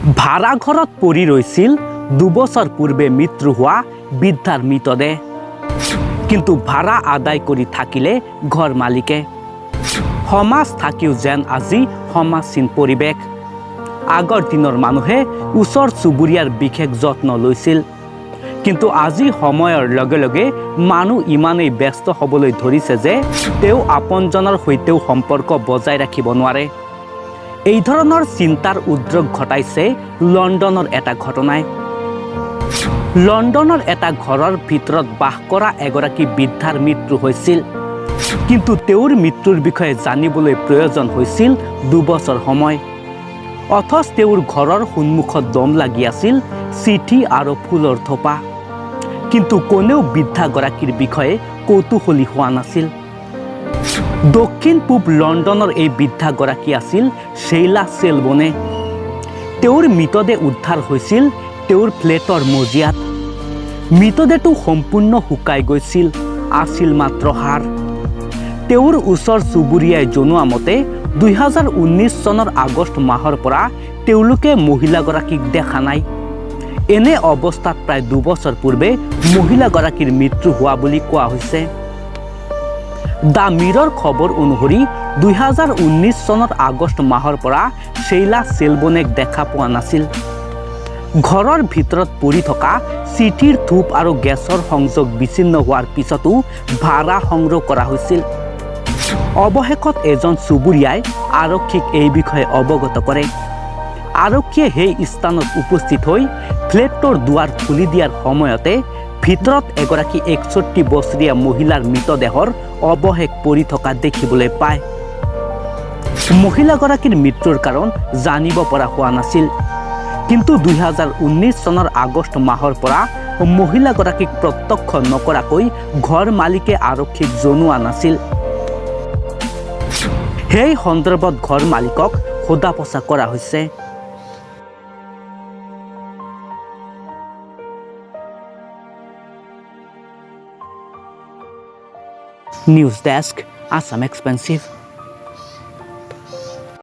ভাড়া ঘৰত পৰি ৰৈছিল 2 বছৰ পূৰ্বে মৃত্যু হোৱা বৃদ্ধাৰ মৃতদেহ। কিন্তু ভাড়া আদায় কৰি থাকিলে ঘৰ মালিকে। সমাজ থাকিও যেন আজি সমাজহীন পৰিৱেশ। আগৰ দিনৰ মানুহে ওচৰ চুবুৰীয়াৰ বিশেষ যত্ন লৈছিল, কিন্তু আজি সময়ৰ লগে লগে মানুহ ইমানেই ব্যস্ত হ'বলৈ ধৰিছে যে তেওঁ আপনজনৰ সৈতেও সম্পৰ্ক বজাই ৰাখিব নোৱাৰে। এই ধৰণৰ চিন্তাৰ উদ্ৰেক ঘটাইছে লণ্ডনৰ এটা ঘটনাই। লণ্ডনৰ এটা ঘৰৰ ভিতৰত বাস কৰা এগৰাকী বৃদ্ধাৰ মৃত্যু হৈছিল, কিন্তু তেওঁৰ মৃত্যুৰ বিষয়ে জানিবলৈ প্ৰয়োজন হৈছিল 2 বছৰ সময়। অথচ তেওঁৰ ঘৰৰ সন্মুখত দম লাগি আছিল চিঠি আৰু ফুলৰ থোপা, কিন্তু কোনেও বৃদ্ধাগৰাকীৰ বিষয়ে কৌতূহলী হোৱা নাছিল। দক্ষিণ পূব লণ্ডনৰ এই বৃদ্ধাগৰাকী আছিল শেইলা চেলবনে। তেওঁৰ মৃতদেহ উদ্ধাৰ হৈছিল তেওঁৰ ফ্লেটৰ মজিয়াত। মৃতদেহটো সম্পূৰ্ণ শুকাই গৈছিল, আছিল মাত্ৰ হাড়। তেওঁৰ ওচৰ চুবুৰীয়াই জনোৱা মতে 2019 চনৰ আগষ্ট মাহৰ পৰা তেওঁলোকে মহিলাগৰাকীক দেখা নাই। এনে অৱস্থাত প্ৰায় 2 বছৰ পূৰ্বে মহিলাগৰাকীৰ মৃত্যু হোৱা বুলি কোৱা হৈছে। দ্য মিৰৰ খবৰ অনুসৰি 2019 চনৰ আগষ্ট মাহৰ পৰা শেইলা চেলবনেক দেখা পোৱা নাছিল। ঘৰৰ ভিতৰত পৰি থকা চিঠিৰ থোপ আৰু গেছৰ সংযোগ বিচ্ছিন্ন হোৱাৰ পিছতো ভাড়া সংগ্ৰহ কৰা হৈছিল। অৱশেষত এজন চুবুৰীয়াই আৰক্ষীক এই বিষয়ে অৱগত কৰে। আৰক্ষীয়ে সেই স্থানত উপস্থিত হৈ ফ্লেটটোৰ দুৱাৰ খুলি দিয়াৰ সময়তে ভিতৰত এগৰাকী 61 বছৰীয়া মহিলাৰ মৃতদেহৰ অৱশেষ পৰি থকা দেখিবলৈ পায়। মহিলাগৰাকীৰ মৃত্যুৰ কাৰণ জানিব পৰা হোৱা নাছিল, কিন্তু 2019 চনৰ আগষ্ট মাহৰ পৰা মহিলাগৰাকীক প্ৰত্যক্ষ নকৰাকৈ ঘৰ মালিকে আৰক্ষীক জনোৱা নাছিল। সেই সন্দৰ্ভত ঘৰ মালিকক সোধা পোছা কৰা হৈছে। News desk, Assam expensive.